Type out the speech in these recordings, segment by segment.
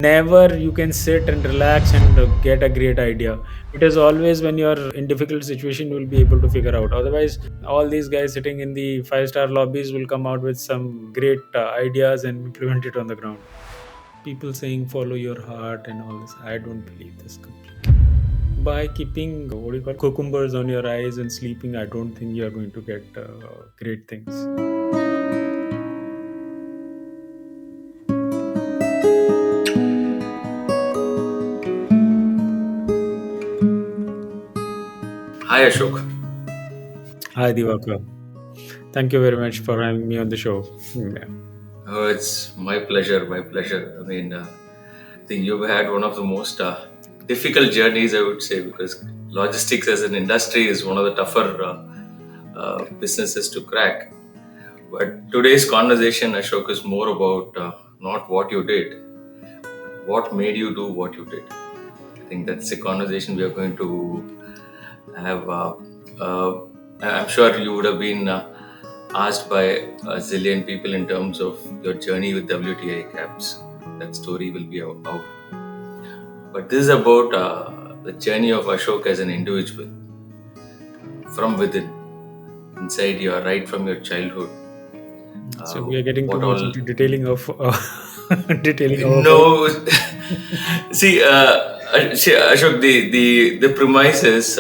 Never you can sit and relax and get a great idea. It is always when you're in difficult situation you will be able to figure out. Otherwise, all these guys sitting in the five-star lobbies will come out with some great ideas and implement it on the ground. People saying follow your heart and all this, I don't believe this completely. By keeping what do you call cucumbers on your eyes and sleeping, I don't think you are going to get great things. Hi Ashok. Hi Divakar, thank you very much for having me on the show. Yeah. Oh, it's my pleasure, my pleasure. I think you've had one of the most difficult journeys, I would say, because logistics as an industry is one of the tougher businesses to crack. But today's conversation, Ashok, is more about not what you did, what made you do what you did. I think that's the conversation we are going to have. Uh, I'm sure you would have been asked by a zillion people in terms of your journey with WTI Cabs. That story will be out. But this is about the journey of Ashok as an individual from within, inside your right from your childhood. So we are getting too What much all? into detailing of detailing our birth. No, see, Ashok, the premise is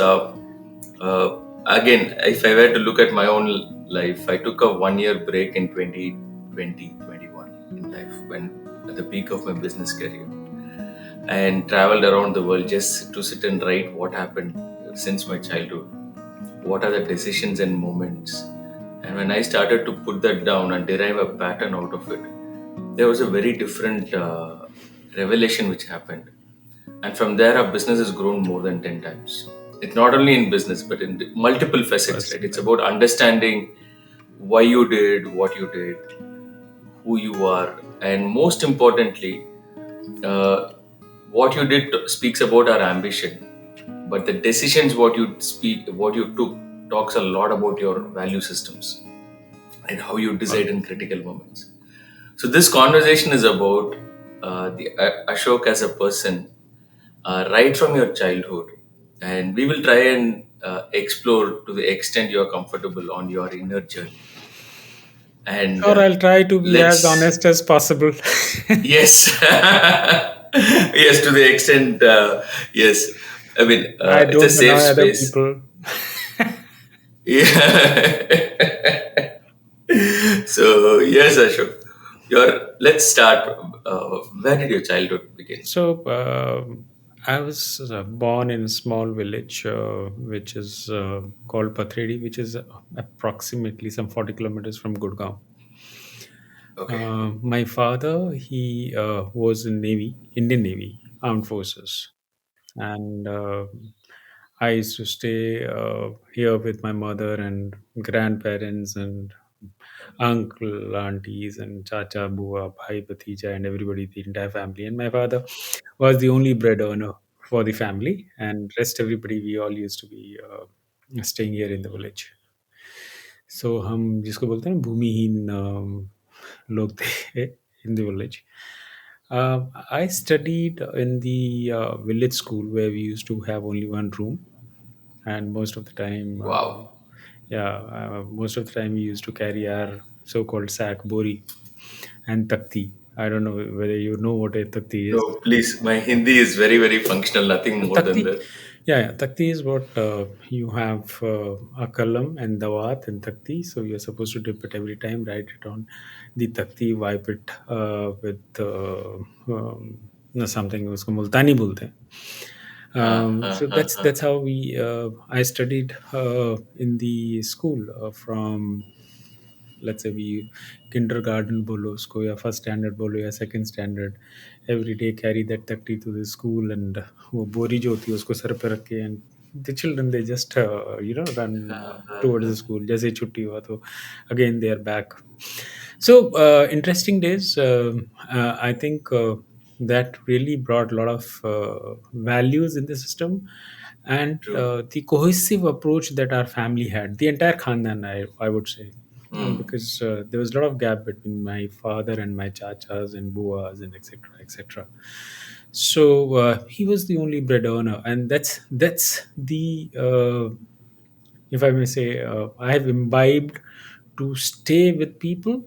again, if I were to look at my own life, I took a 1 year break in 2020, 21 in life when at the peak of my business career and traveled around the world just to sit and write what happened since my childhood. What are the decisions and moments? And when I started to put that down and derive a pattern out of it, there was a very different revelation which happened. And from there, our business has grown more than 10 times. It's not only in business, but in multiple facets, right? It's Personal. about understanding why you did what you did, who you are, and most importantly, uh, what you did speaks about our ambition. But the decisions what you took, talks a lot about your value systems and how you decide in critical moments. So this conversation is about the Ashok as a person, right from your childhood, and we will try and explore to the extent you are comfortable on your inner journey. And Or I'll try to be as let's honest as possible. yes, yes, to the extent yes. I It's a don't safe annoy other space. people. Yeah. So yes, Ashok, let's start. Where did your childhood begin? So I was born in a small village, which is called Pathredi, which is approximately some 40 kilometers from Gurgaon. Okay. My father, he was in Navy, Indian Navy, Armed Forces, and I used to stay here with my mother and grandparents and uncle, aunties, and chacha, bua, bhai, bhatija, and everybody, the entire family. And my father was the only bread earner for the family, and rest everybody we all used to be staying here in the village. So हम जिसको बोलते हैं ना भूमिहीन लोग थे in the village. I studied in the village school where we used to have only one room, and most of the time, Wow. most of the time we used to carry our so-called sack bori and takti. I don't know whether you know what a takti is. No, please. My Hindi is very, very functional. Nothing more than Takti, that. yeah, takti is what you have a kalam and dawat and takti. So you're supposed to dip it every time, write it on the takti, wipe it with something उसको मुल्तानी बोलते हैं. So that's how we I studied in the school from, let's say, we kindergarten bolo usko या first standard bolo या second standard, every day carry that takti to the school, and वो बोरी जो होती है उसको सर पे रख के, and the children they just run towards the school. जैसे ही छुट्टी हुआ तो again they are back. So interesting days. I think that really brought a lot of values in the system, and True. the cohesive approach that our family had, the entire khandan, I would say. Mm. because there was a lot of gap between my father and my chachas and buas and etc etc. So he was the only bread earner, and that's the if I may say, I have imbibed to stay with people.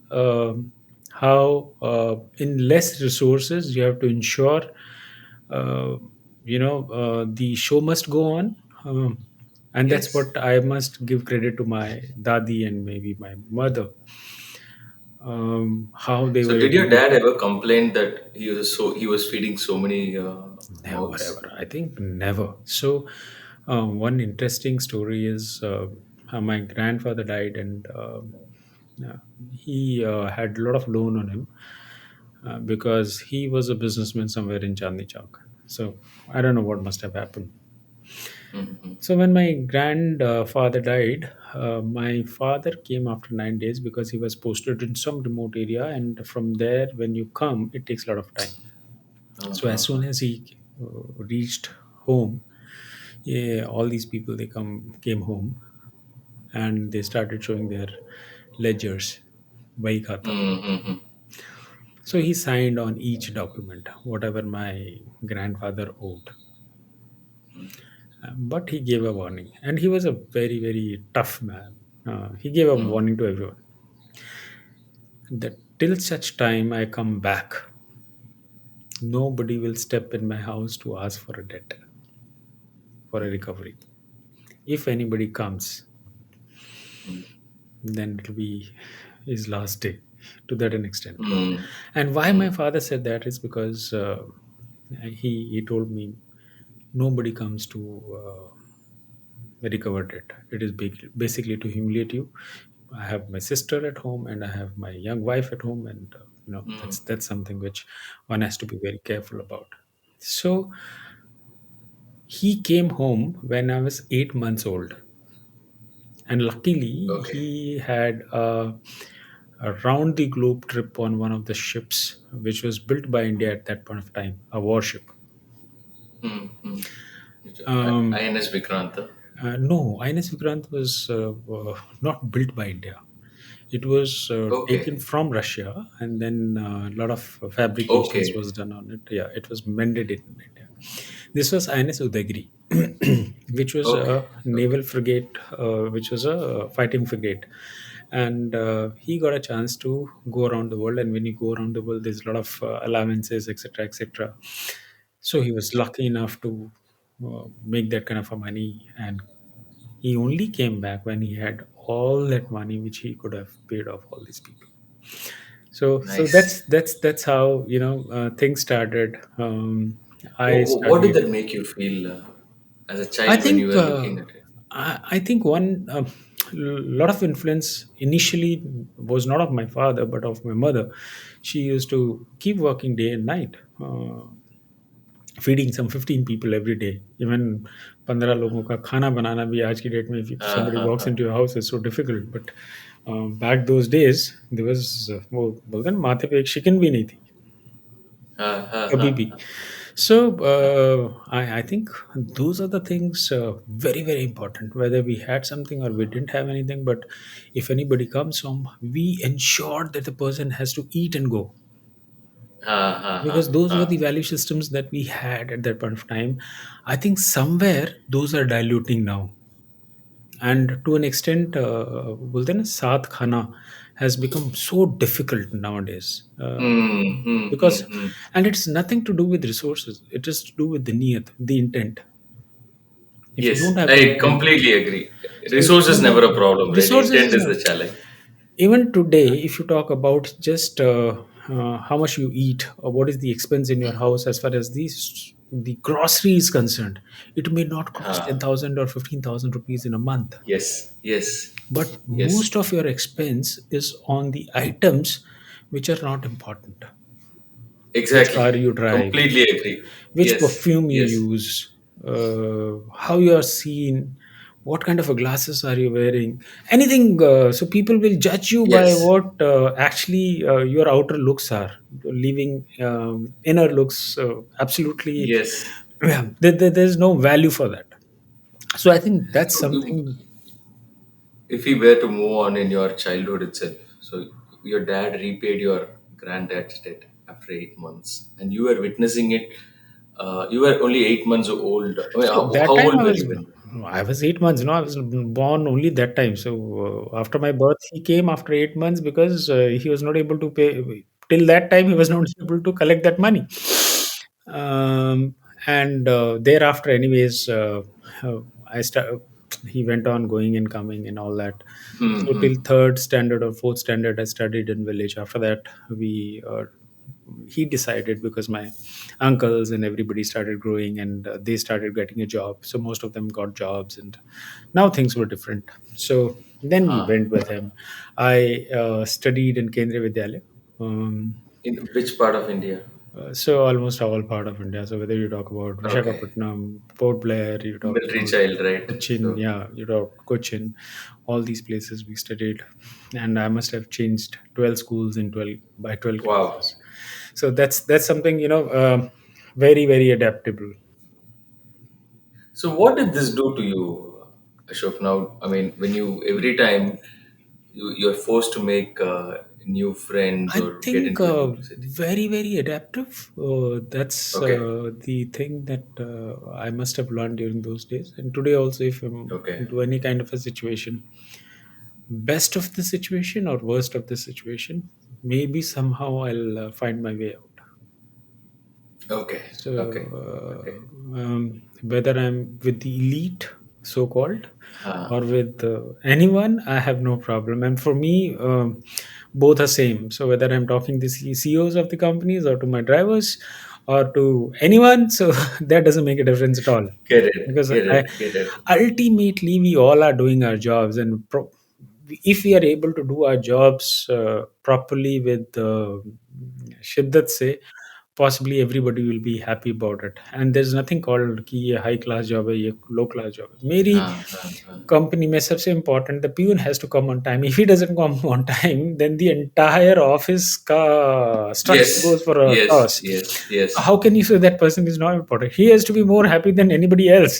How in less resources you have to ensure, uh, the show must go on, and that's Yes. what I must give credit to my dadi and maybe my mother, how they So were did able your to. dad ever complain that he was feeding so many Never mouths? ever. I think never. So, one interesting story is my grandfather died, and uh, he had a lot of loan on him because he was a businessman somewhere in Chandni Chowk. So, I don't know what must have happened. Mm-hmm. So, when my grandfather died, my father came after 9 days because he was posted in some remote area, and from there, when you come, it takes a lot of time. So, as soon Uh-huh. as he reached home, yeah, all these people they came home and they started showing their ledgers, Vahi khata. Mm-hmm. So he signed on each document whatever my grandfather owed. But he gave a warning, and he was a very very tough man. He gave a Mm. warning to everyone that till such time I come back, nobody will step in my house to ask for a debt, for a recovery. If anybody comes, Mm. then it'll be his last day, to that an extent. Mm. And why my Mm. father said that is because he told me nobody comes to recover it. It is basically to humiliate you. I have my sister at home and I have my young wife at home, and Mm. that's something which one has to be very careful about. So he came home when I was 8 months old, and luckily Okay. he had a round the globe trip on one of the ships which was built by India at that point of time, a warship. Mm. Mm. um, INS Vikranta. no, Ines Vikrant was not built by India. It was Okay. taken from Russia, and then a lot of fabrications Okay. was done on it. Yeah, it was mended in India. This was INS Udagiri, which was Okay. a Okay. naval frigate, which was a fighting frigate. And he got a chance to go around the world. And when you go around the world, there's a lot of allowances, etc., etc. So he was lucky enough to make that kind of a money, and he only came back when he had all that money which he could have paid off all these people. So Nice. that's how things started. I What did studied. that make you feel as a I child when you think were looking at it? I think one lot of influence initially was not of my father but of my mother. She used to keep working day and night. Feeding some 15 people every day, even 15 लोगों का खाना बनाना भी आज की date में if somebody walks Uh-huh. into your house is so difficult. But back those days there was वो बोलते हैं ना, माथे पे एक शिकन भी नहीं थी कभी भी. Uh-huh. So I think those are the things very very important, whether we had something or we didn't have anything. But if anybody comes home, we ensure that the person has to eat and go, Uh-huh. because those were Uh. the value systems that we had at that point of time. I think somewhere those are diluting now, and to an extent, बोलते हैं ना, साथ खाना has become so difficult nowadays, Hmm. Hmm. Hmm. because, Hmm. and it's nothing to do with resources. It is to do with the niyat, the intent. If you don't Yes, have I intent, completely agree. so if you Resource is don't have never a problem, right? resources, Intent is is not. the challenge. Even today, if you talk about just how much you eat or what is the expense in your house as far as the grocery is concerned, it may not cost Uh, 10,000 or 15,000 rupees in a month, yes, yes, but yes. most of your expense is on the items which are not important. Which car Exactly. you drive, Completely agree. which Yes, perfume you yes, use, how you are seen, what kind of a glasses are you wearing, anything. So people will judge you by yes, what actually your outer looks are, leaving inner looks absolutely. yes. Yeah, there's no value for that. So I think that's So, something. if we were to move on in your childhood itself, so your dad repaid your granddad's debt after 8 months, and you were witnessing it. You were only 8 months old. I mean, So how that time old were you when? I was 8 months. No, I was born only that time. So after my birth, he came after 8 months because he was not able to pay. Till that time, he was not able to collect that money. Um, and thereafter, anyways, I start. He went on going and coming and all that. So Hmm. till third standard or fourth standard, I studied in village. After that, we he decided because my uncles and everybody started growing and they started getting a job, so most of them got jobs and now things were different. So then we Huh. went with him. I studied in Kendriya Vidyalaya. In which part of India? So almost all part of India. So whether you talk about Okay. Visakhapatnam, Port Blair, you talk Military about child, right? Cochin, So, yeah, you talk Cochin, all these places we studied, and I must have changed 12 schools in 12 by 12 wow. classes. So that's something very very adaptable. So, what did this do to you, Ashok? Now, I mean, when you every time you're forced to make new friends I or get think into a new city. very very adaptive. That's Okay. the thing that I must have learned during those days, and today also, if I'm Okay. into any kind of a situation, best of the situation or worst of the situation, maybe somehow I'll find my way out. Okay. So Okay. Okay. whether I'm with the elite, so called, Uh, or with anyone, I have no problem. And for me, both are same. So whether I'm talking to CEOs of the companies or to my drivers or to anyone, so that doesn't make a difference at all. get it. Because Get I it. Get it. ultimately we all are doing our jobs, and if we are able to do our jobs properly with shiddat say, possibly everybody will be happy about it. And there's nothing called कि ये high class job है, ये low class job है. मेरी company में सबसे important, the peon has to come on time. If he doesn't come on time, then the entire office का structure goes Yes. for a Yes. toss. Yes. Yes. How can you say that person is not important? He has to be more happy than anybody else.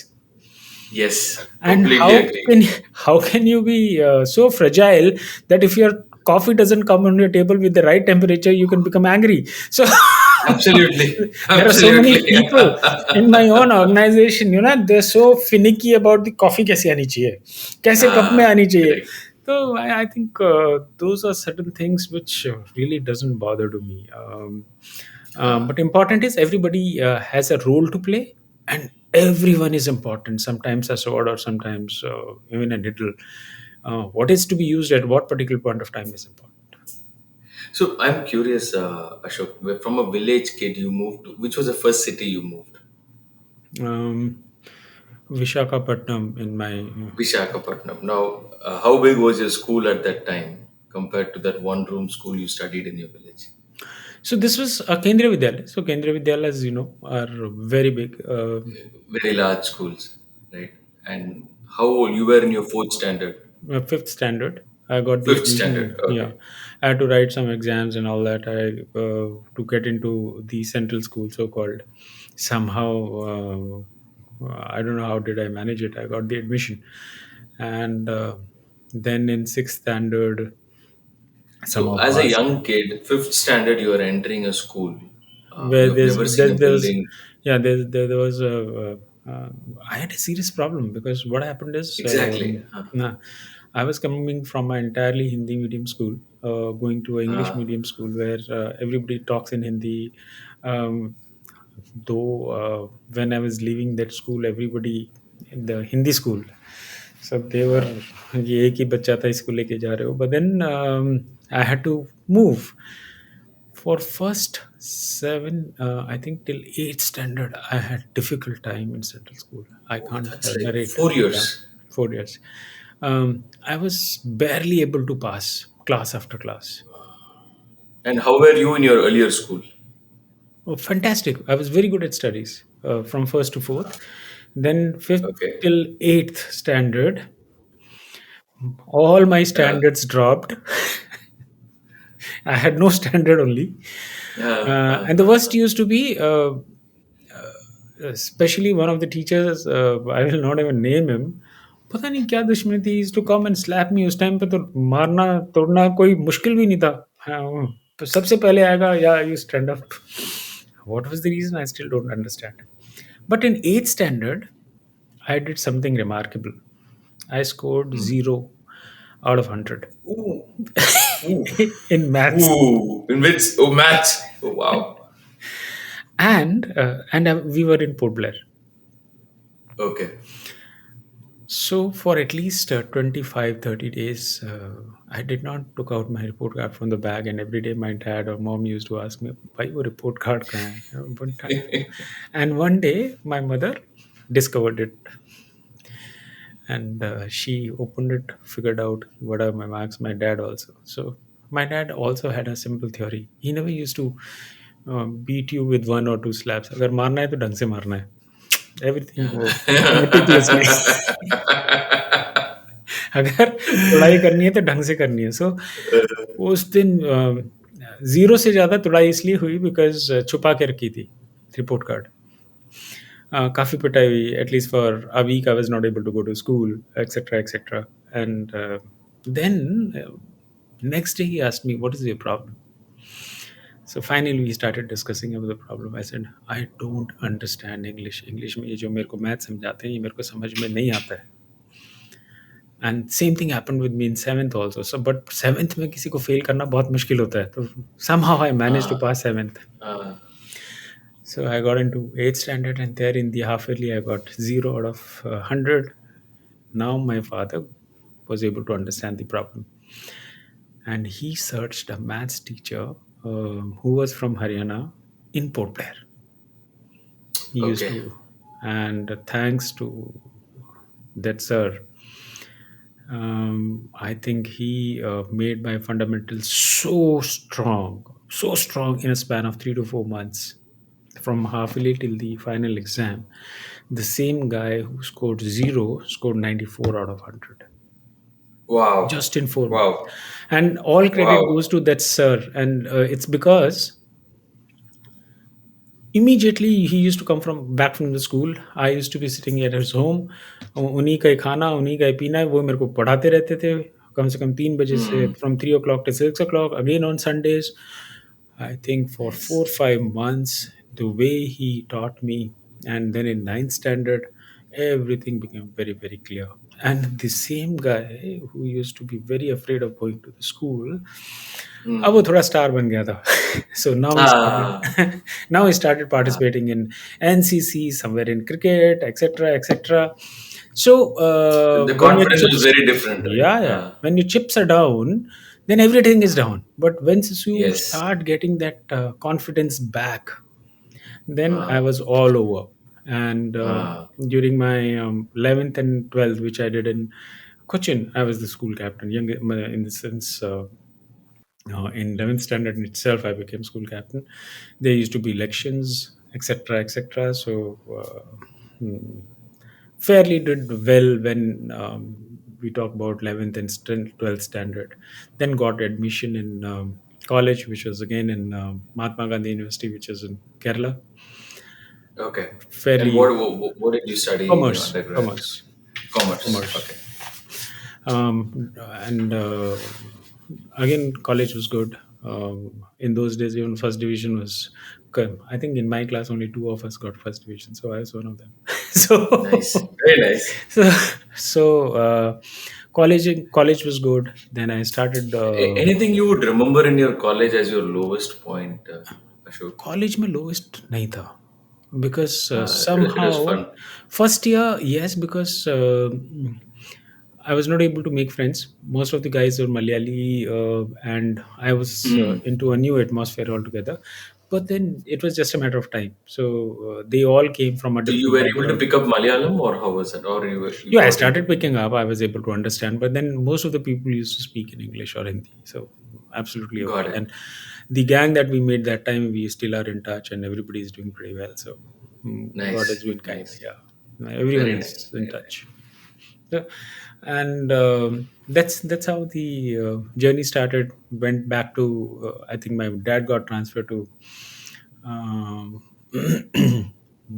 Yes. And Completely agree. how can you be so fragile that if your coffee doesn't come on your table with the right temperature, you can become angry? So Absolutely. there are so many Absolutely. people in my own organization, they're so finicky about the coffee कैसे आनी चाहिए, कैसे cup में आनी चाहिए. Correct. So I think those are certain things which really doesn't bother to me. Uh, But important is everybody has a role to play, and everyone is important. Sometimes a sword, or sometimes even a needle. What is to be used at what particular point of time is important. so I'm curious, Ashok. From a village kid, you moved to which was the first city you moved? Um, Vishakhapatnam in my Vishakhapatnam. Now, how big was your school at that time compared to that one-room school you studied in your village? so this was a Kendriya Vidyalaya. So Kendriya Vidyalayas, are very big. Very large schools, right? And how old you were in your fourth standard, Fifth standard, I got the fifth standard? admission. Yeah, Okay. I had to write some exams and all that. I to get into the central school, so called. Somehow, I don't know how did I manage it. I got the admission, and then in sixth standard, some So, of as a us young kid, fifth standard, you are entering a school. where You've never seen a there's building. yeah there was a I had a serious problem because what happened is Exactly. nah, I was coming from an entirely Hindi medium school, going to an English Uh, medium school where everybody talks in Hindi. Um, though when I was leaving that school, everybody in the Hindi school, so they were uh, ये एक ही बच्चा था इसको लेके जा रहे हो. But then I had to move for first seven, I think till eighth standard, I had difficult time in central school. I oh, can't that's like narrate. four Yeah, years. 4 years. I was barely able to pass class after class. And how were you in your earlier school? Oh, fantastic! I was very good at studies from first to fourth. Then fifth Okay. till eighth standard, all my Uh, standards dropped. I had no standard only. And the worst used to be, especially one of the teachers, I will not even name him, पता नहीं क्या दुश्मनी थी, used to come and slap me. उस time पे तो मारना तोड़ना कोई मुश्किल भी नहीं था। हाँ, तो सबसे पहले आएगा या you stand up. What was the reason I still don't understand. But in 8th standard I did something remarkable. I scored Hmm. 0 out of 100 Ooh. Ooh. in maths. Ooh. In which? Oh, maths. Oh, wow. And we were in Port Blair. Okay. So for at least 25, 30 days, I did not took out my report card from the bag, and every day my dad or mom used to ask me, "Why your report card kahan hai?" And one day my mother discovered it, and she opened it, figured out what are my marks. My dad also. So my dad also had a simple theory. He never used to beat you with one or two slaps. अगर मारना है तो ढंग से मारना है. Everything वो meticulously. अगर तुड़ाई करनी है तो ढंग से करनी है। सो उस दिन ज़ीरो से ज़्यादा तुड़ाई इसलिए हुई बिकॉज़ छुपा के रखी थी रिपोर्ट कार्ड। काफ़ी पिटाई हुई, at least for a week I was not able to go to school etcetera etcetera. And then next day he asked me, what is your problem? So finally we started discussing about the problem. I said, I don't understand English में ये जो मेरे को math समझाते हैं ये मेरे को समझ में नहीं आता है। And same thing happened with me in 7th also. So but 7th में किसी को फेल करना बहुत मुश्किल होता है, तो somehow I managed to Ah, pass 7th. ah, So I got into 8th standard, and there in the half yearly I got 0 out of 100. Now my father was able to understand the problem, and he searched a maths teacher who was from Haryana in Port Blair. He used okay. to, and thanks to that sir, I think he made my fundamentals so strong in a span of 3 to 4 months, from half yearly till the final exam. The same guy who scored 0 scored 94 out of 100 Wow. just in 4 months. Wow. And all credit Wow. goes to that sir. And it's because immediately he used to come from back from the school. I used to be sitting at his home. उन्हीं का ही खाना, उन्हीं का ही पीना है, वो मेरे को पढ़ाते रहते थे कम से कम 3 बजे से, Hmm. from 3 o'clock to 6 o'clock, again on Sundays. I think for Nice. 4 5 months, the way he taught me, and then in ninth standard, everything became very very clear. And the same guy who used to be very afraid of going to the school, अब वो Hmm. थोड़ा star बन गया था. So now he Ah. started now he started Ah. participating in NCC, somewhere in cricket, etc etc. So The when your confidence was chips, very different, right? yeah, Ah. when your chips are down, then everything is Ah. down. But once you Yes. start getting that confidence back, then I Ah. was all over. And Ah. during my 11th and 12th, which I did in Cochin, I was the school captain. Young in the sense, in 11th standard in itself, I became school captain. There used to be elections, etc., etc. So fairly did well when we talk about 11th and 12th standard. Then got admission in college, which was again in Mahatma Gandhi University, which is in Kerala. Okay. And Fairly what did you study in your commerce, undergrad? commerce, Commerce. commerce. Okay. And again, college was good. In those days, even first division was good. I think in my class, only two of us got first division, so I was one of them. Nice. so, Very nice. so college was good. Then I started Anything you would remember in your college as your lowest point, Ashok? College में lowest नहीं था because It was somehow fun. first year, yes, because I was not able to make friends. Most of the guys were Malayali, and I was Hmm. into a new atmosphere altogether. But then it was just a matter of time. So they all came from a So you different were able to background. pick up Malayalam, or how was it? Or you Yeah, I got into started picking up. I was able to understand, but then most of the people used to speak in English or Hindi, so absolutely got okay. it. And the gang that we made that time, we still are in touch, and everybody is doing pretty well. So God has Nice. been kind. Nice. Yeah, everyone Very nice. is in Very nice. touch. So, and that's how the journey started. Went back to I think my dad got transferred to um,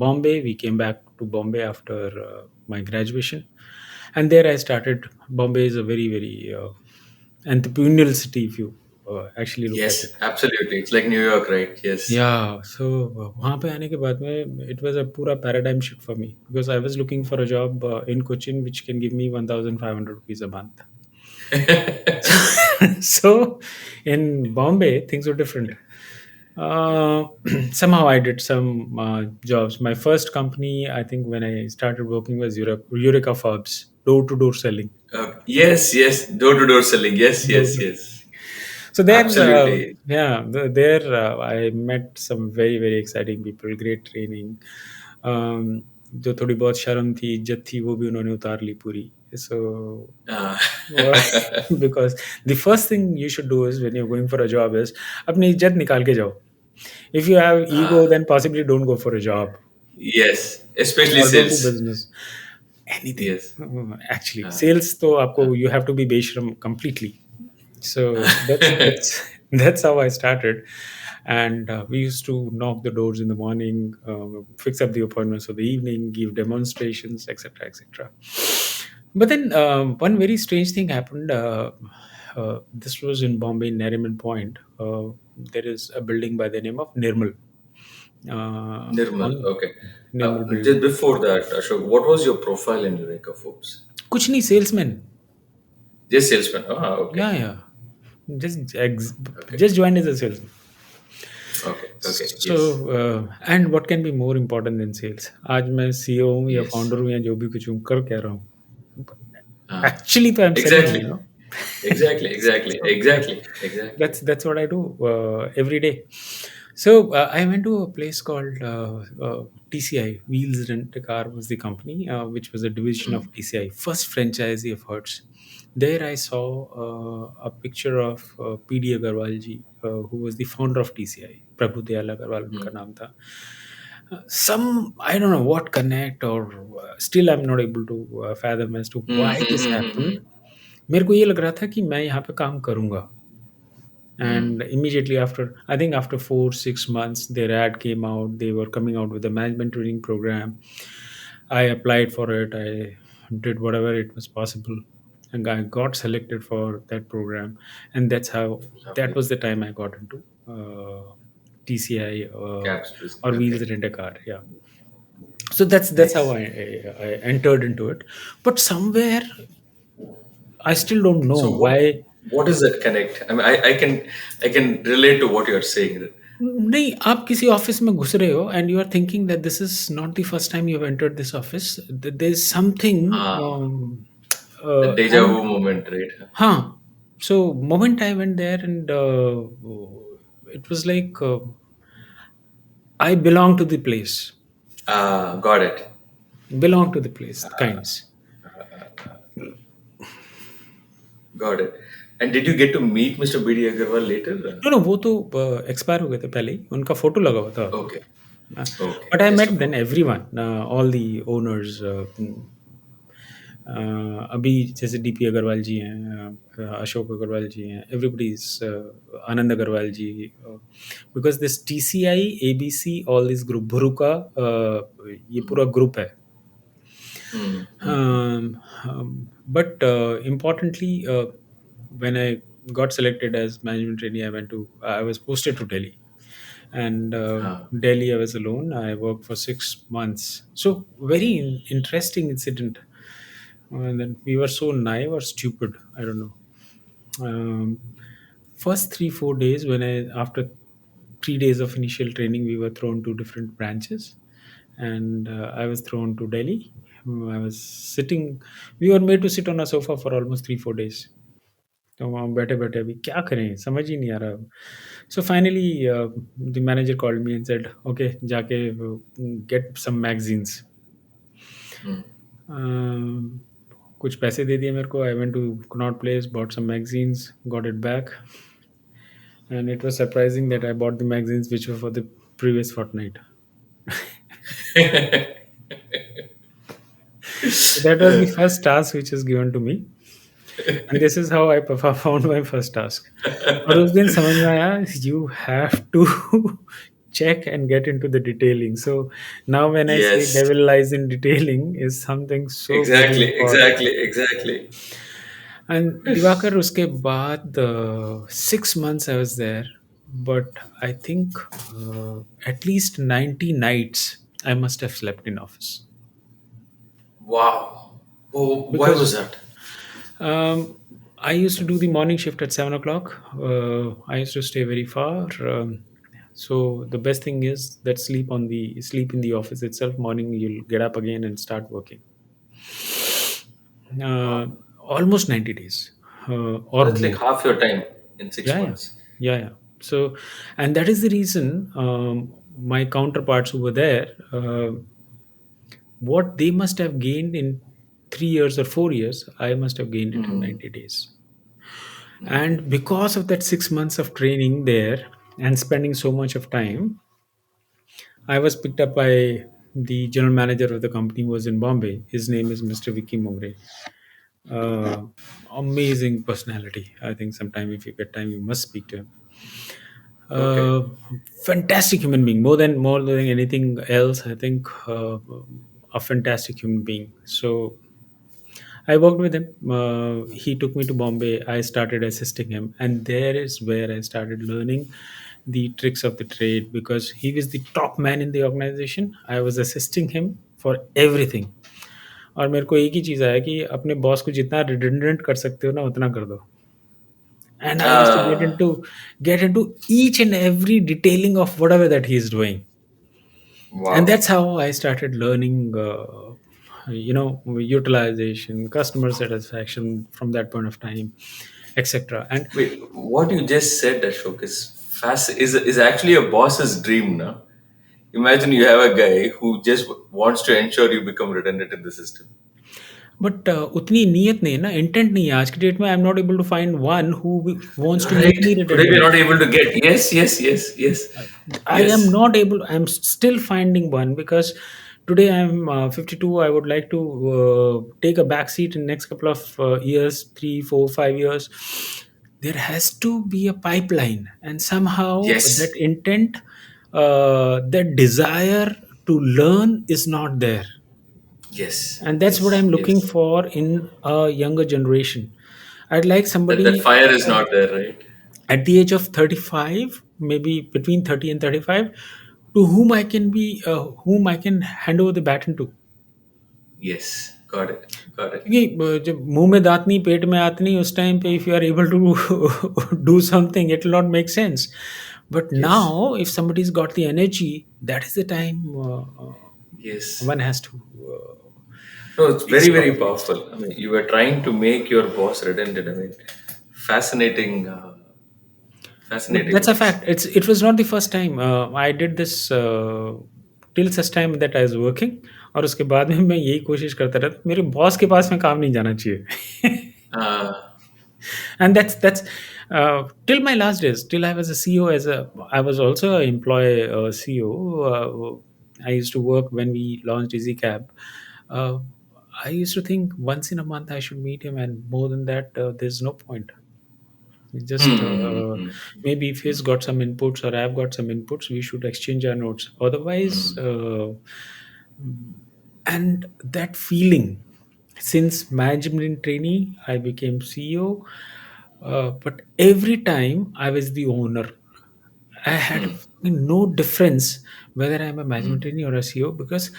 Bombay. We came back to Bombay after my graduation, And there I started. Bombay is a very, very entrepreneurial city if you actually look at it. Yes, absolutely. It's like New York, right? Yes. Yeah, so वहाँ पे आने के बाद में it was a पूरा paradigm shift for me because I was looking for a job in Cochin which can give me 1,500 rupees a month. So in Bombay, things were different. Uh, Somehow I did some jobs. My first company, I think, when I started working was Eureka Fobs, door to door selling. Yes, yes. Door to door selling. Yes, Door yes, to yes. So there, Absolutely. there I met some very very exciting people, great training. जो थोड़ी बहुत शर्म थी, इज्जत थी, वो भी उन्होंने उतार ली पूरी. So Uh, because the first thing you should do is when you're going for a job is अपनी इज्जत निकाल के जाओ. If you have uh, ego, then possibly don't go for a job yes, especially or don't do sales. business. Anything. Yes. Actually, Uh, sales तो uh, आपको you have to be बेशरम completely. So that's that's how I started, and we used to knock the doors in the morning, fix up the appointments for the evening, give demonstrations, etc., etc. But then one very strange thing happened. This was in Bombay, Nariman Point. There is a building by the name of Nirmal. Nirmal. On Okay. Nirmal Just building. before that, Ashok, what was your profile in Eureka Forbes? कुछ नहीं salesman. Just salesman. Ah, okay. Yeah, yeah. Just Okay. just joined as a salesman. Okay. Okay. So Yes. and what can be more important than sales? आज मैं CEO हूँ या Yes. Founder हूँ या जो भी कुछ हूँ कर क्या रहा हूँ. Ah, Actually, तो I'm selling, you exactly. know. Exactly. Exactly. So Exactly. Exactly. that's what I do every day. So I went to a place called TCI. Wheels Rent a Car was the company, which was a division Mm. of TCI, first franchisee of Hertz. There I saw a picture of PD Agarwal ji, who was the founder of TCI. Prabhu Dayal Agarwal Mm. उनका नाम था. Some I don't know what connect or still I'm not able to fathom as to why this happened. Mm. मेरे को ये लग रहा था कि मैं यहाँ पे काम करूँगा. Mm. And immediately after, I think after 4 6 months, their ad came out. They were coming out with a management training program. I applied for it. I did whatever it was possible, and I got selected for that program. And that's how, that Lovely. was the time I got into TCI Caps, please. or Wheels Okay. Rent a Car. Yeah. So that's how Nice. I entered into it. But somewhere I still don't know So why. what is that connect? I mean, I can relate to what you're saying. नहीं, आप किसी office में घुस रहे हो and you are thinking that this is not the first time you have entered this office. There is something Ah, the deja and vu moment, right? हाँ. So moment I went there and it was like I belong to the place, Ah, got it. belong to the place kinds. Got it. And did you get to meet Mr. B.D. Agarwal later? No no, वो तो expire हो गए थे पहले ही, उनका photo लगा हुआ था. Okay. Okay. But I Just a met then photo. everyone, all the owners. अभी जैसे डीपी अग्रवाल जी हैं, अशोक अग्रवाल जी हैं, everybody is Anand Agrawal ji, because this TCI ABC all this group Bhuruka, ये Mm. पूरा ग्रुप है. Mm. Mm. But importantly, when I got selected as management trainee, I was posted to Delhi. And Ah, Delhi, I was alone. I worked for 6 months. So very interesting incident. And then we were so naive or stupid. I don't know. First 3 4 days, when I after 3 days of initial training, we were thrown to different branches, and I was thrown to Delhi. I was sitting. We were made to sit on a sofa for almost 3 4 days. तो वहाँ बैठे बैठे अभी क्या करें समझ ही नहीं आ रहा. So finally the manager called me and said okay जाके गेट सम मैगजीन्स. mm. कुछ पैसे दे दिए मेरे को. I went to Connaught Place, bought some magazines, got it back, and it was surprising that I bought the magazines which were for the previous fortnight. So that was the first task which was given to me, and this is how I found my first task. और उस दिन समझ में आया, you have to check and get into the detailing. So now when I say Yes. devil lies in detailing is something so very Exactly. important. Exactly. Exactly. And Divakar, uske baad 6 months I was there, but I think at least 90 nights I must have slept in office Wow. Oh, why was because that? I used to do the morning shift at 7 o'clock. I used to stay very far. So the best thing is that sleep in the office itself. Morning you'll get up again and start working. Uh, Wow. Almost 90 days So or that's like more. half your time in six Yeah, yeah, months. yeah. So, and that is the reason my counterparts who were there, what they must have gained in 3 years or 4 years, I must have gained it in Mm. 90 days. 90 And days. because of that 6 months of training there and spending so much of time, I was picked up by the general manager of the company who was in Bombay. His name is Mr. Vicky Mogre. Uh, Amazing personality. I think sometime if you get time, you must speak to him. Okay. uh, Fantastic human being, more than anything else. I think a fantastic human being. So I worked with him. He took me to Bombay. I started assisting him, and there is where I started learning the tricks of the trade, because he was the top man in the organization. I was assisting him for everything. और मेरे को एक ही चीज़ आया कि अपने boss को जितना redundant कर सकते हो ना उतना कर दो. And I used to Uh, get into each and every detailing of whatever that he's doing. And wow. that's how I started learning utilization, customer satisfaction from that point of time, etc. And Wait, what you just said, Ashok, is actually a boss's dream, no? Imagine you have a guy who just wants to ensure you become redundant in the system. but उतनी नीयत नहीं है ना, intent नहीं है आज की date में. I am not able to find one who wants to make Right. Me Today we're redundant. not able to get. Yes, yes, yes, yes, I am yes, not able. I'm still finding one, because today I'm 52. I would like to take a back seat in next couple of years, 3, 4, 5 years. There has to be a pipeline, and somehow that yes, intent, that desire to learn is not there. yes, And that's what yes, I'm looking yes. for in a younger generation. I'd like That somebody fire is not there, right? at the age of 35, maybe between 30 and 35, to whom I can hand over the baton to. Yes, got it, got it. क्योंकि जब मुंह में दांत नहीं पेट में आत नहीं उस टाइम पे if you are able to do something it will not make sense. But Yes, now if somebody's got the energy, that is the time yes. one has to No, it's very, explore very things. powerful. I mean, you were trying to make your boss redundant. I mean, fascinating, But fascinating that's a words. fact. It was not the first time I did this till such time that I was working. और उसके बाद में मैं यही कोशिश करता रहता मेरे बॉस के पास में काम नहीं जाना चाहिए. Uh, And that's till my last days, till I was a CEO. As a I was also an employee CEO. I used to work when we launched Easy Cab. uh, I used to think once in a month I should meet him, and more than that there's no point. Just hmm, hmm, maybe if he's got some inputs or I've got some inputs, we should exchange our notes. Otherwise, hmm, and that feeling, since management trainee, I became CEO. But every time I was the owner, I had hmm, no difference whether I'm a hmm. management trainee or a CEO, because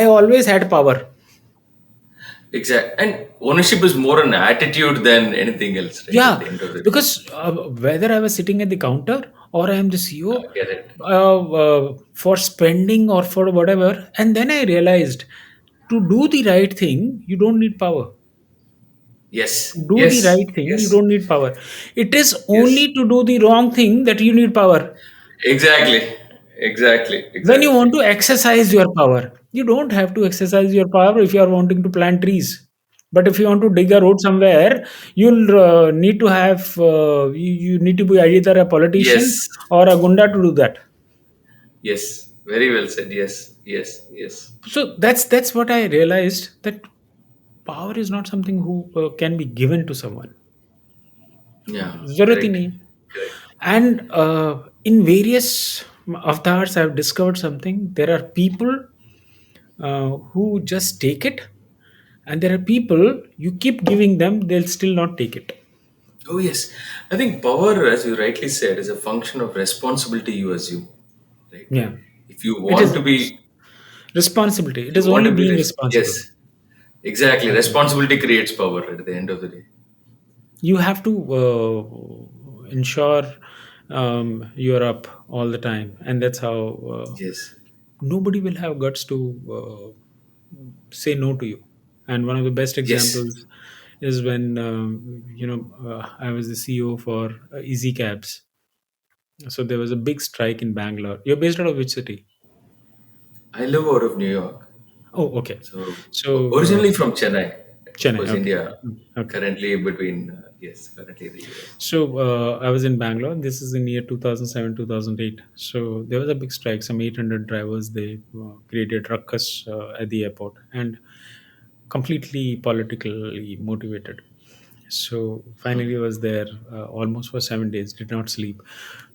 I always had power. Exactly. And ownership is more an attitude than anything else, right? At Yeah, the end of the day. because whether I was sitting at the counter or I am the CEO, I get it. for spending or for whatever, and then I realized to do the right thing, you don't need power. Yes, To do the yes, right thing, you yes, don't need power. It is yes. only to do the wrong thing that you need power. Exactly, exactly, When you want exactly. to exercise your power, you don't have to exercise your power if you are wanting to plant trees. But if you want to dig a road somewhere, you'll need to have you need to be either a politician Yes, or a gunda to do that. yes. Very well said. Yes, yes, yes. So that's what I realized, that power is not something who can be given to someone. Yeah, जरूरत ही correct, नहीं है. correct. And in various After hours, I've discovered something. There are people who just take it, and there are people you keep giving them, they'll still not take it. Oh yes, I think power, as you rightly said, is a function of responsibility you assume, right? Yeah, If you it want is to be, responsibility. if It you is want only to be, being responsible. yes, exactly. That's it. Responsibility creates power at the end of the day. You have to ensure you're up all the time, and that's how Yes, nobody will have guts to say no to you. And one of the best yes, examples is when I was the CEO for Easy Cabs. So there was a big strike in Bangalore. You're based out of which city? I live out of New York, Oh, okay. so So originally from Chennai, of Chennai. course, Okay, India. okay. Currently between, yes, currently the US. So I was in Bangalore. This is in year 2007, 2008. So there was a big strike. Some 800 drivers, they created ruckus at the airport, and completely politically motivated. So finally, I was there almost for 7 days. Did not sleep.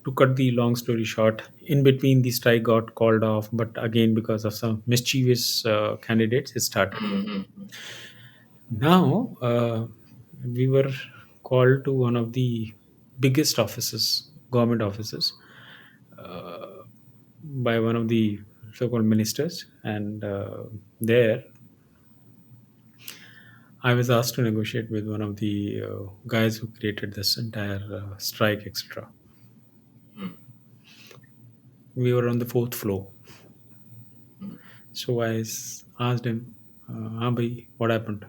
To cut the long story short, in between the strike got called off, but again because of some mischievous candidates, it started. Mm-hmm. Now, we were called to one of the biggest offices, government offices, by one of the so-called ministers, and there I was asked to negotiate with one of the guys who created this entire strike, etc. We were on the fourth floor, so asked him, "Ah, bhai, what happened?"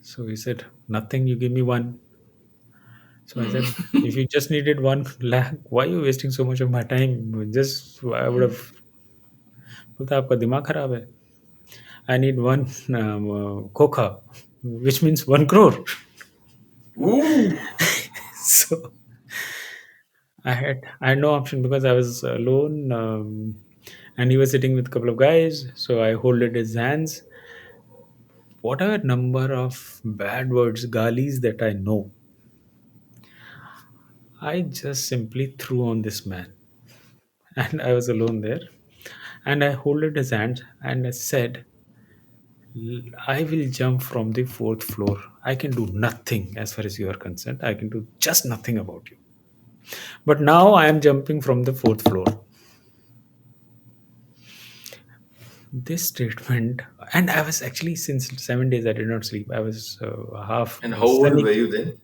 So he said, "Nothing. You give me one." So I said, if you just needed 1 lakh, why are you wasting so much of my time? Just I would have बोलता आपका दिमाग खराब है. I need one खोखा, which means 1 crore. Ooh. So I had no option because I was alone, and he was sitting with a couple of guys. So I holded his hands. Whatever number of bad words, galis that I know, I just simply threw on this man. And I was alone there. And I holded his hand and I said, I will jump from the fourth floor. I can do nothing as far as you are concerned. I can do just nothing about you. But now I am jumping from the fourth floor. This statement, and I was actually, since 7 days, I did not sleep. I was half And how old semi, were you then?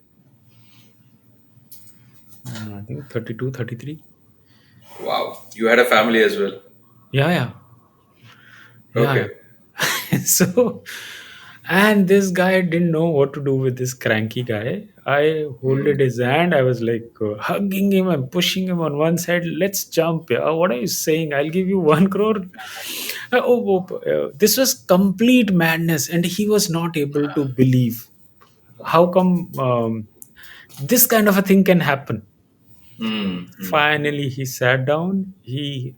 I think 32, 33. Wow, you had a family as well. Yeah, yeah. Yeah, Okay. yeah. So, and this guy didn't know what to do with this cranky guy. I holded his hand. I was like hugging him and pushing him on one side. Let's jump. Yeah. What are you saying? I'll give you 1 crore. This was complete madness, and he was not able to believe. How come this kind of a thing can happen? Mm-hmm. Finally, he sat down. He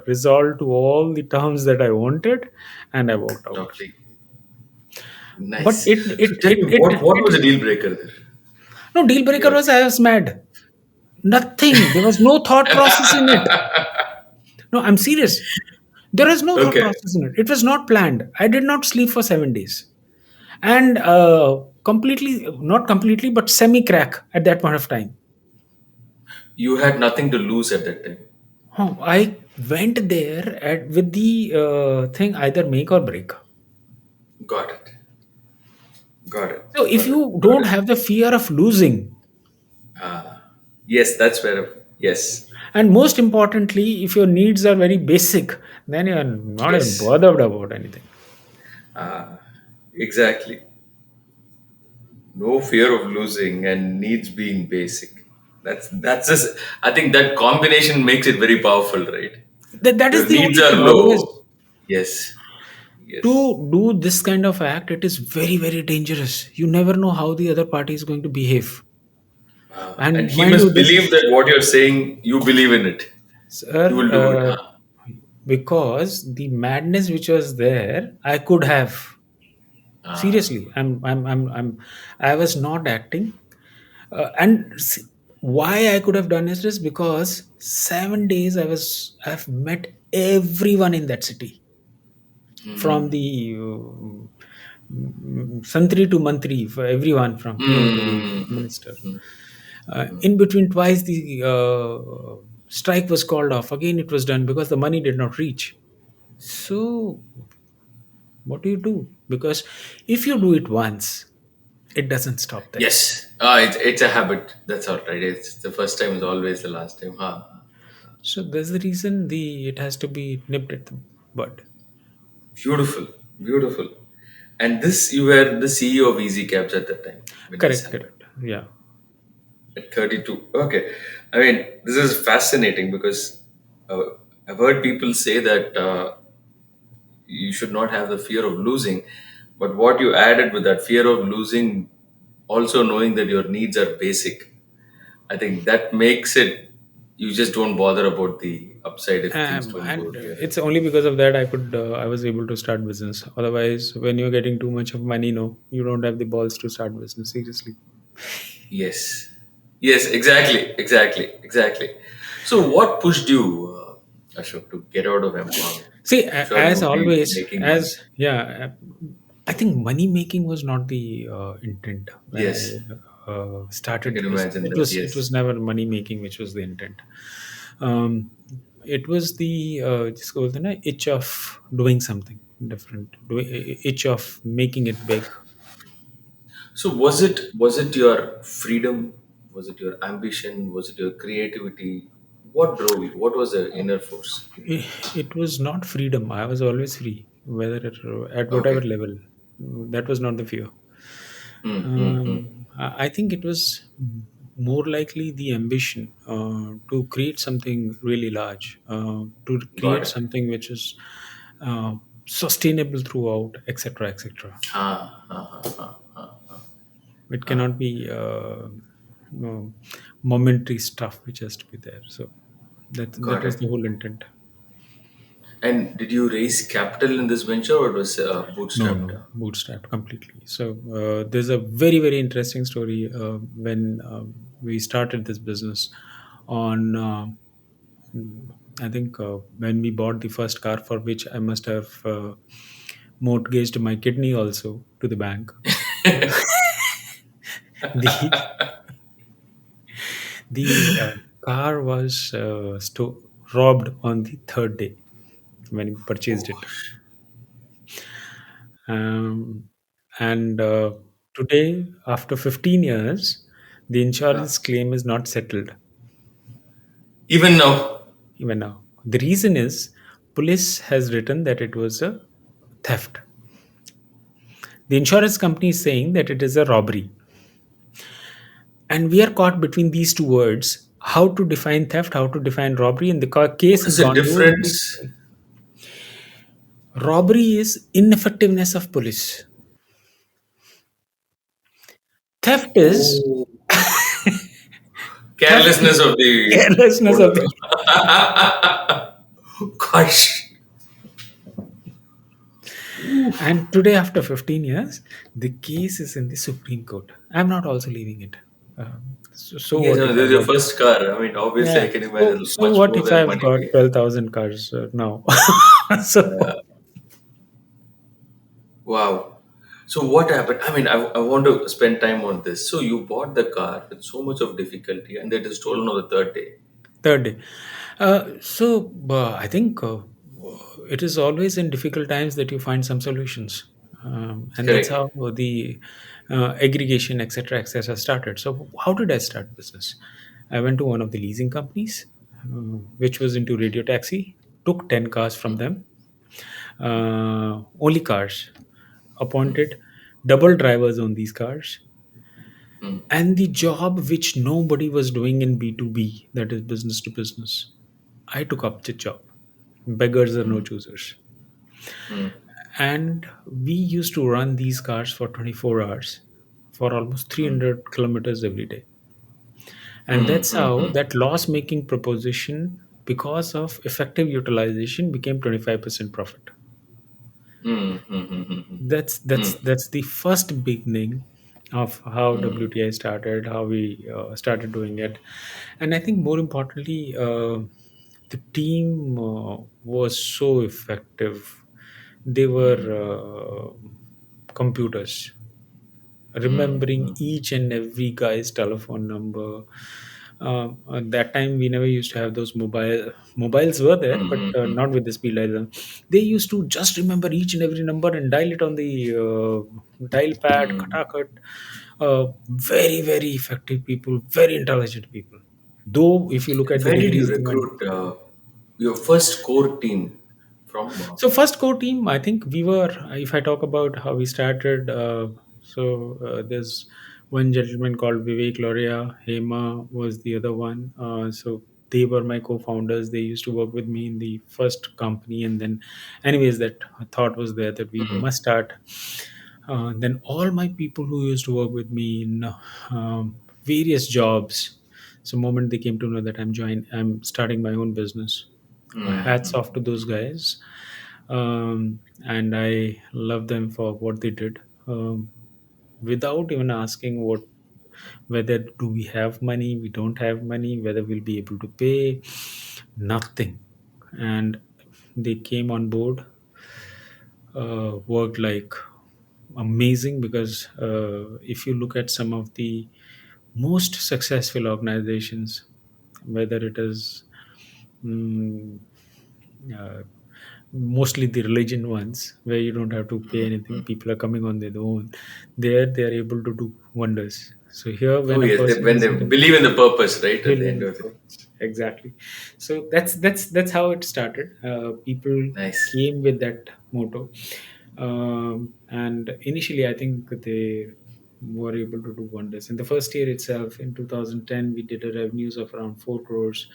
resolved to all the terms that I wanted, and I walked out. Lovely. But Nice. So tell me, what was the deal breaker there no deal in breaker your was I was mad. Nothing. There was no thought process in it. No, I'm serious. There is no thought Okay. process in it. It was not planned. I did not sleep for 7 days, and completely, not completely, but semi crack at that point of time. You had nothing to lose at that time. I went there with the thing either make or break. Got it. Got it. So if Got it. you Got don't it. have the fear of losing, Yes, that's where. Yes. and most importantly, if your needs are very basic, then you are not even Yes. bothered about anything. Exactly. No fear of losing and needs being basic. That's just. I think that combination makes it very powerful, right? That is Your the needs only are thing. Otherwise, low. Yes. Yes. to do this kind of act, it is very, very dangerous. You never know how the other party is going to behave. And And he mind you, must this, believe that what you're saying, you believe in it. sir, You will do it. Huh? because the madness which was there, I could have. Ah, Seriously, I was not acting. And Why I could have done it is because 7 days I've met everyone in that city, from Mm. the Santri to Mantri, for everyone from PM to the Mm. minister. In between, twice the strike was called off. Again, it was done because the money did not reach. So, what do you do? Because if you do it once, it doesn't stop there. Yes, it's a habit. That's all right. It's the first time is always the last time. Huh. So there's the reason the it has to be nipped at the bud. Beautiful, beautiful. And this, you were the CEO of Easy Cabs at that time when this Correct, happened. correct. Yeah. At 32. Okay. I mean, this is fascinating because uh, I've heard people say that you should not have the fear of losing. But what you added with that fear of losing, also knowing that your needs are basic, I think that makes it, you just don't bother about the upside if things don't go And your way. it's only because of that I was able to start business. Otherwise, when you're getting too much of money, no, you don't have the balls to start business. Seriously. Yes. Yes, exactly. Exactly. Exactly. So, what pushed you, Ashok, to get out of employment? See, I'm sure you as would be always, making money. as yeah, I think money making was not the intent when Yes. I I started the can business. imagine It that. was it was Yes. never money making which was the intent. Um, it was the just called the itch of doing something different, itch of making it big. So, was it your freedom? Was it your ambition? Was it your creativity? What drove you? What was the inner force? It was not freedom. I was always free, whether at whatever Okay. level. That was not the fear. Hmm. Hmm. Hmm. I think it was more likely the ambition to create something really large, to Got create it. something which is sustainable throughout, etc., etc. Ah, ah, ah, ah, ah, It ah. cannot be momentary stuff which has to be there. So that Got was it. the whole intent. And did you raise capital in this venture, or it was No, bootstrapped? no, bootstrapped completely. So there's a very, very interesting story when we started this business on. I think when we bought the first car, for which I must have mortgaged my kidney also to the bank. the the car was robbed on the third day when we purchased it. Oh, Um, and today, after 15 years, the huh. insurance claim is not settled Even now. even now. The reason is police has written that it was a theft. The insurance company is saying that it is a robbery. And we are caught between these two words, how to define theft, how to define robbery, and the case What has is the gone to difference? robbery is ineffectiveness of police. Theft is Oh, theft carelessness is of the carelessness owner. of the. Gosh. And today, after 15 years, the case is in the Supreme Court. I'm not also leaving it. So Yes, what I mean, if this I is your got? first car. I mean, obviously, Yeah. I can So imagine so much what more if than I've money got behind. 12,000 cars now? So Wow. So what happened? I mean, I want to spend time on this. So you bought the car with so much of difficulty, and it is stolen on the third day. third day. I think it is always in difficult times that you find some solutions, and that's Correct. how the aggregation, etc., etc., started. So, how did I start business? I went to one of the leasing companies, which was into radio taxi. Took 10 cars from them, only cars. Appointed double drivers on these cars, Hmm. and the job which nobody was doing in B2B, that is business to business, I took up the job. Beggars are no choosers. Hmm. And we used to run these cars for 24 hours for almost Hmm. 300 kilometers every day. And Hmm. that's Hmm. how Hmm. that loss making proposition, because of effective utilization, became 25% profit. Hmm. Hmm. Hmm. Hmm. Hmm. That's Hmm. that's that's the first beginning. of how Mm, WTI started, how we started doing it. And I think more importantly, the team was so effective. They were mm, computers, mm, remembering mm, each and every guy's telephone number. At that time, we never used to have those mobiles were there, mm, but mm, mm, not with the speed like them. They used to just remember each and every number and dial it on the dial pad, mm. katakat. Very, very effective people, very intelligent people. Though, if you look at the Where did you degrees given. recruit your first core team from? So first core team, I think we were. If I talk about how we started, there's one gentleman called Vivek Loria. Hema was the other one. So they were my co-founders. They used to work with me in the first company, and then, anyways, that thought was there that we Mm, must start. Then all my people who used to work with me in various jobs. So moment they came to know that I'm starting my own business. mm, Hats mm, off to those guys, and I love them for what they did, without even asking whether do we have money, we don't have money, whether we'll be able to pay, nothing. And they came on board, worked like amazing because if you look at some of the most successful organizations, whether it is mm, uh, mostly the religion ones where you don't have to pay mm, anything, mm. people are coming on their own, there they are able to do wonders. So here Oh when a yes, person when is they in the believe in the purpose, right? At the healing end the of the day. purpose. Exactly. So that's how it started. People Nice. came with that motto, and initially I think they were able to do wonders. In the first year itself, in 2010, we did a revenues of around 4 crores.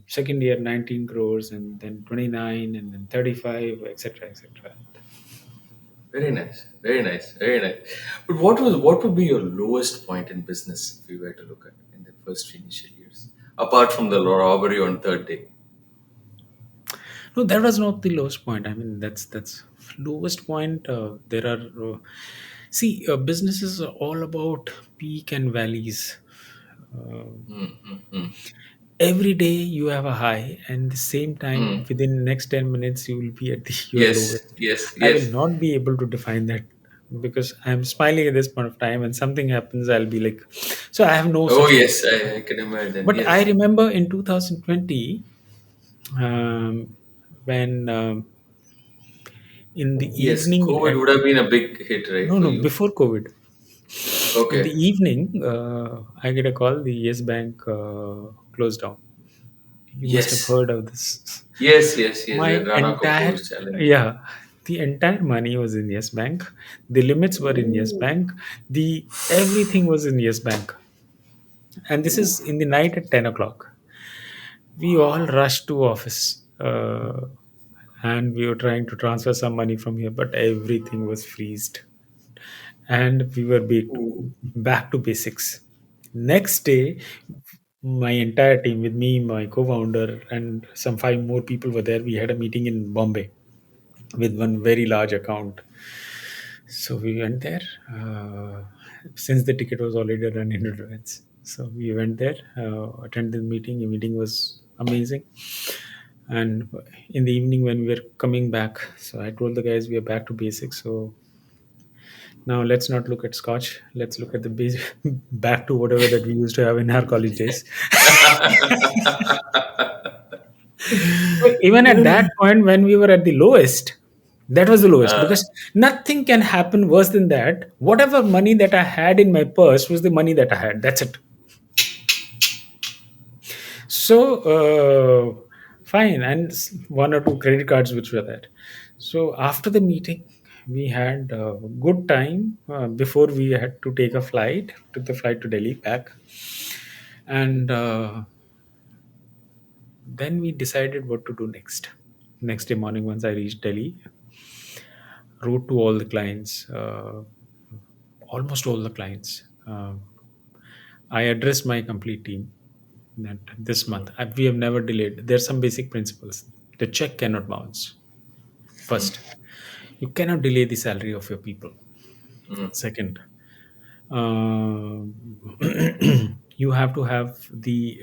Second year 19 crores, and then 29, and then 35, etc., etc. Very nice. Very nice. Very nice. But what would be your lowest point in business if you were to look at in the first initial years, apart from the robbery on third day? No, that was not the lowest point. I mean, that's lowest point. There are see, businesses are all about peak and valleys. Uh, Mm, mm, mm, every day you have a high, and the same time mm. within next 10 minutes you will be at your Yes. lowest. Yes. I will Yes. not be able to define that because I'm smiling at this point of time, and something happens. I'll be like, so I have no Oh such low. yes, I can imagine. But I Yes. remember in 2020, when in the Yes. evening COVID at would have been a big hit, right, no for no you? before COVID, in the Okay. evening, I get a call. The Yes Bank closed down. You must have Yes. heard of this. Yes. Yes. Yes. My When Rana entire Kapoor's challenge. yeah, the entire money was in Yes Bank. The limits were in Yes Ooh. Bank. The everything was in Yes Bank. And this Ooh. is in the night at 10 o'clock. We all Wow. rushed to office. And we were trying to transfer some money from here, but everything was freezed, and we were Ooh. back to basics. Next day, my entire team with me, my co-founder, and some five more people were there. We had a meeting in Bombay with one very large account. So we went there, since the ticket was already run in advance. So we went there, attended the meeting. The meeting was amazing. And in the evening, when we were coming back, so I told the guys we are back to basics. So now let's not look at Scotch. Let's look at the basic, back to whatever that we used to have in our college days. So even at that point, when we were at the lowest, that was the lowest Uh, because nothing can happen worse than that. Whatever money that I had in my purse was the money that I had. That's it. So fine, and one or two credit cards which were there. So after the meeting, we had a good time before we had to take a flight. Took the flight to Delhi back, and then we decided what to do next. Next day morning, once I reached Delhi, wrote to all the clients, almost all the clients. I addressed my complete team that this month we have never delayed. There are some basic principles. The check cannot bounce. First, you cannot delay the salary of your people. mm, Second, uh, you have to have the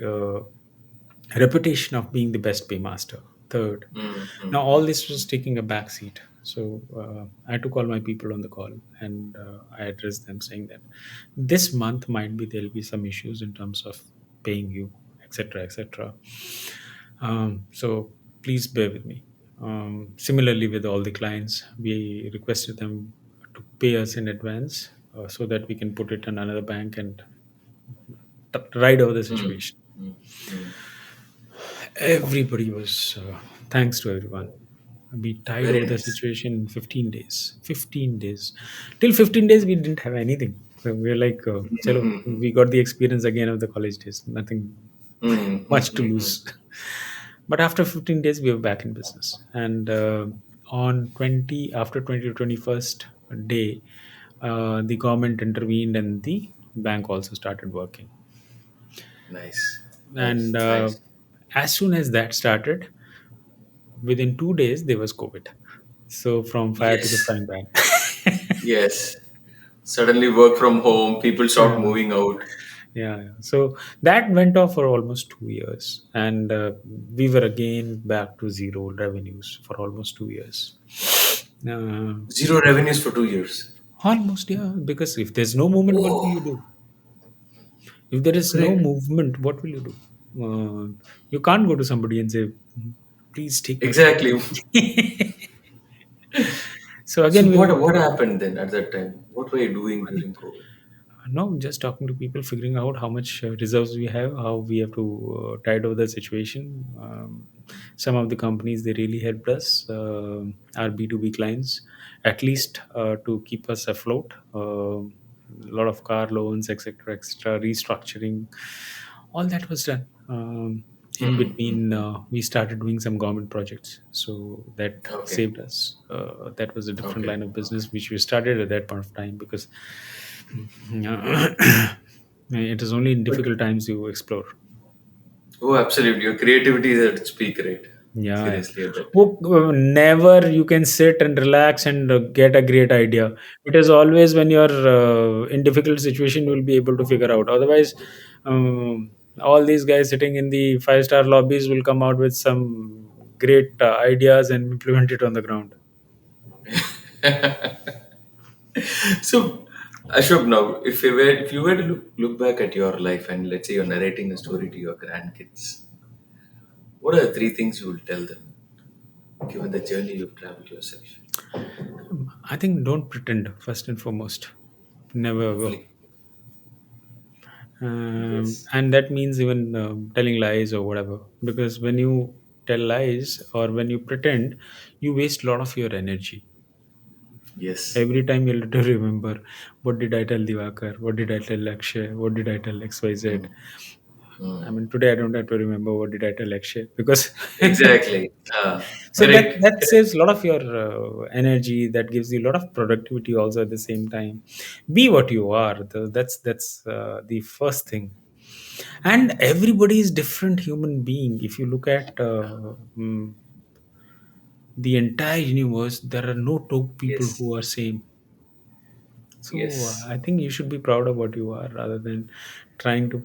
reputation of being the best paymaster. Third, mm, now mm, all mm. this was taking a back seat. So I had to call my people on the call, and I addressed them saying that this month might be there'll be some issues in terms of paying you, etc., etc. So please bear with me. Similarly, with all the clients, we requested them to pay us in advance so that we can put it in another bank and ride over the Mm, situation. mm, mm. Everybody was, thanks to everyone. We tied Very over the nice. situation in 15 days. 15 days. Till 15 days, we didn't have anything. So we were like, chalo, Mm, we got the experience again of the college days. Nothing mm, mm, much to mm, mm. lose. But after 15 days, we were back in business. And on 20, after 20 to 21st day, the government intervened and the bank also started working. Nice, nice, And nice. as soon as that started, within 2 days, there was COVID. So from fire to the Yes, frying pan. yes. Suddenly work from home, people start Yeah, moving out. yeah, yeah. So that went off for almost 2 years, and we were again back to zero revenues for almost 2 years. Uh, Zero revenues for 2 years. Almost, yeah. Because if there's no movement, what will Oh, you do? If there is no correct. movement, what will you do? You can't go to somebody and say, "Please take my food." Exactly. So So again, we were what happened then at that time? What were you doing during COVID? no, just talking to people, figuring out how much reserves we have, how we have to tide over the situation. Some of the companies they really helped us, our B2B clients, at least to keep us afloat. A lot of car loans, etc., etc., restructuring, all that was done. In Mm, mm, between, mm. we started doing some government projects, so that Okay, saved us. That was a different okay, line of okay. business which we started at that point of time because it is only in But difficult times you explore. oh, absolutely, your creativity is at its peak, right? Yeah, yeah. Seriously, at that time. Oh, never you can sit and relax and get a great idea. It is always when you're in difficult situation you will be able to figure out. Otherwise, all these guys sitting in the five-star lobbies will come out with some great ideas and implement it on the ground. So, Ashok, now, if you were to look back at your life and let's say you're narrating a story to your grandkids, what are the three things you will tell them, given the journey you've traveled yourself? I think don't pretend first and foremost. Never ever. Lovely. Yes. And that means even telling lies or whatever, because when you tell lies or when you pretend, you waste a lot of your energy. Yes. Every time you'll have to remember, what did I tell Divakar, what did I tell Akshay, what did I tell XYZ. Mm, I mm. mean, today I don't have to remember what did I tell Akshay because Exactly. so that Correct. that Correct. saves a lot of your energy. That gives you a lot of productivity also at the same time. Be what you are. That's the first thing. And everybody is different human being. If you look at the entire universe, there are no two people Yes. who are same. So Yes. I think you should be proud of what you are rather than trying to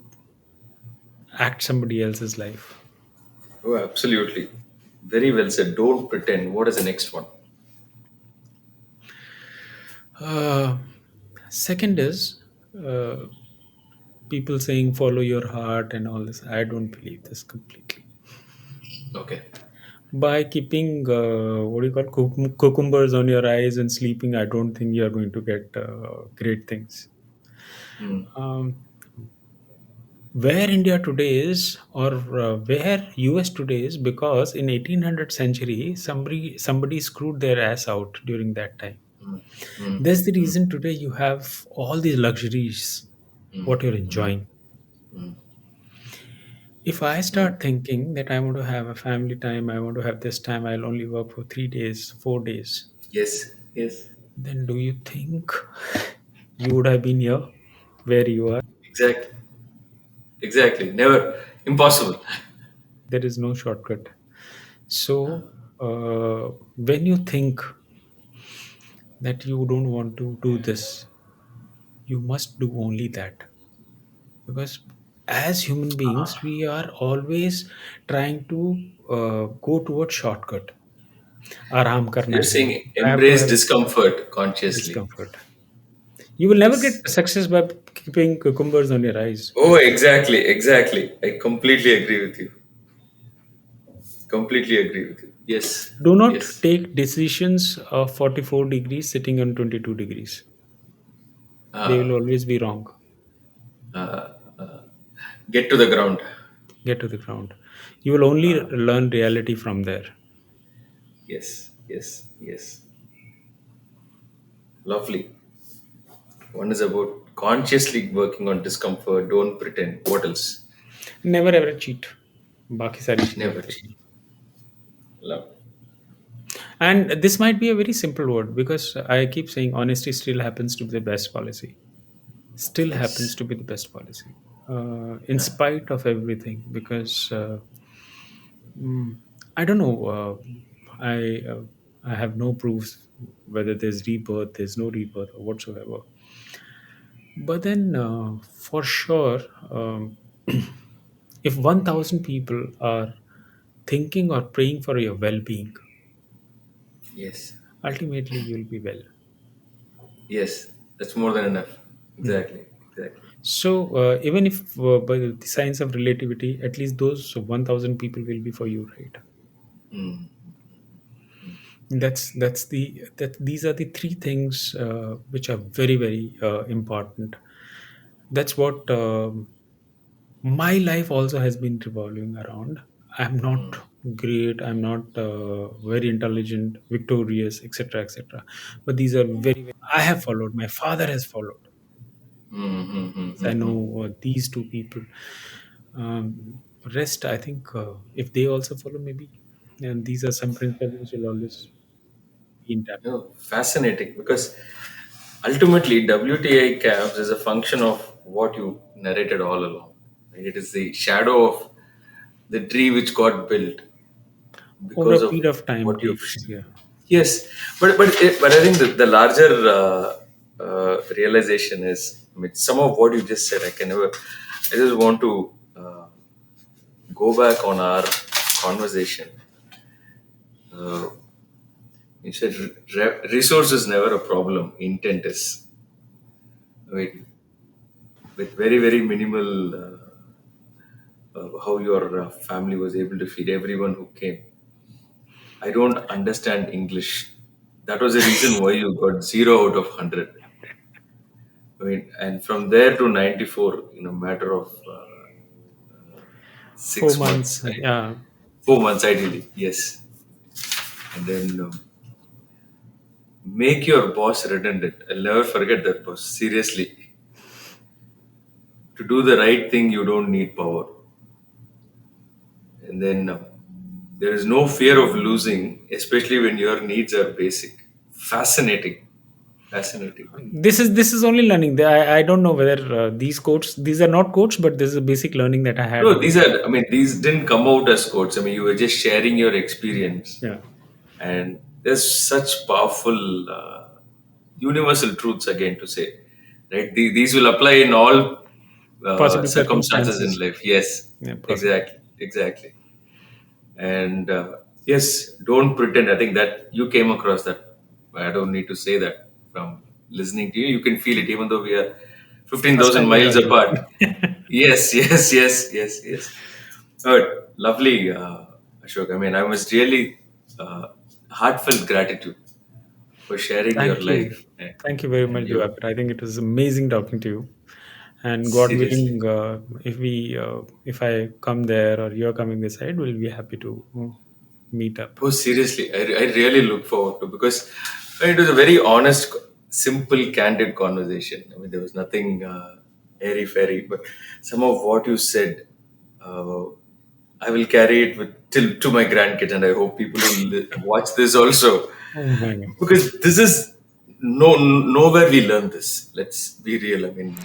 act somebody else's life. Oh, absolutely. Very well said. Don't pretend. What is the next one? uh, Second is uh, people saying follow your heart and all this. I don't believe this completely. Okay. By keeping what do you call cucumbers on your eyes and sleeping, I don't think you are going to get great things. Mm, um, where India today is, or where US today is, because in 1800 century somebody screwed their ass out during that time. mm, mm, That's the mm, reason today you have all these luxuries, mm, what you're mm, enjoying. mm, If I mm. start thinking that I want to have a family time, I want to have this time, I'll only work for 3 days, 4 days, Yes. Yes. then do you think you would have been here where you are? Exactly. Exactly. Never. Impossible. There is no shortcut. So when you think that you don't want to do this, you must do only that, because as human beings we are always trying to go towards shortcut. Aram karna You're hai, saying I have to embrace have discomfort consciously. discomfort. You will never Yes. get success by keeping cucumbers on your eyes. Oh, exactly, exactly. I completely agree with you. Completely agree with you. Yes, Do not yes. take decisions of 44 degrees sitting on 22 degrees. They will Uh, always be wrong. uh, get to the ground. Get to the ground. You will only learn reality from there. Yes, yes, yes. Lovely. One is about consciously working on discomfort. Don't pretend. What else? Never ever cheat. बाकी सारी चीजें Never होती cheat. हैं. Love. And this might be a very simple word, because I keep saying honesty still happens to be the best policy. Still happens Yes. to be the best policy. In spite of everything, because mm, I don't know. I have no proofs whether there's rebirth, there's no rebirth, or whatsoever. But then, for sure, if 1,000 people are thinking or praying for your well-being, Yes. ultimately you'll be well. Yes. That's more than enough. Hmm. Exactly. Exactly. So even if by the science of relativity, at least those 1,000 people will be for you, right? Mm. That's the that these are the three things which are very very important. That's what my life also has been revolving around. I'm not great, I'm not very intelligent, victorious, etc., etc., but these are very, very, I have followed, my father has followed. I know these two people. Rest, I think, if they also follow, maybe, and these are some principles which will always be intact. Fascinating because ultimately WTI Cabs is a function of what you narrated all along. Right? It is the shadow of the tree which got built Over a because of period of time, what you've. takes, yeah. Yes, but I think the larger realization is, I mean, some of what you just said. I can never. I just want to go back on our conversation. Uh, you said resource is never a problem. Intent is. I mean, with very very minimal. How your family was able to feed everyone who came. I don't understand English. That was the reason why you got 0 out of 100. I mean, and from there to 94 in a matter of four 6 months, months right? Yeah. 4 months ideally, yes. And then make your boss redundant. I'll never forget that boss. Seriously, to do the right thing, you don't need power. And then there is no fear of losing, especially when your needs are basic. Fascinating, fascinating. This is only learning. I don't know whether these are not quotes, but this is a basic learning that I had No, about. these are. I mean, these didn't come out as quotes. I mean, you were just sharing your experience, Yeah. and there's such powerful universal truths again to say, right? These will apply in all Possible circumstances in circumstances. life. Yes, Yeah, possible. exactly, exactly. And yes, don't pretend. I think that you came across that. I don't need to say that from listening to you. You can feel it, even though we are fifteen First thousand time we're miles talking. apart. Yes, yes, yes, yes, yes. Good. Lovely, Ashok. I mean, I was really heartfelt gratitude for sharing your Thank you. life Thank you very and much, your Diwakar. I think it was amazing talking to you. And God seriously. willing, if I come there or you're coming this side, we'll be happy to meet up. Oh, seriously, I really look forward to because it was a very honest, simple, candid conversation. I mean, there was nothing airy fairy, but some of what you said, uh, I will carry it with till to my grandkids, and I hope people will watch this also Oh my God. because this is nowhere we learn this. Let's be real. I mean,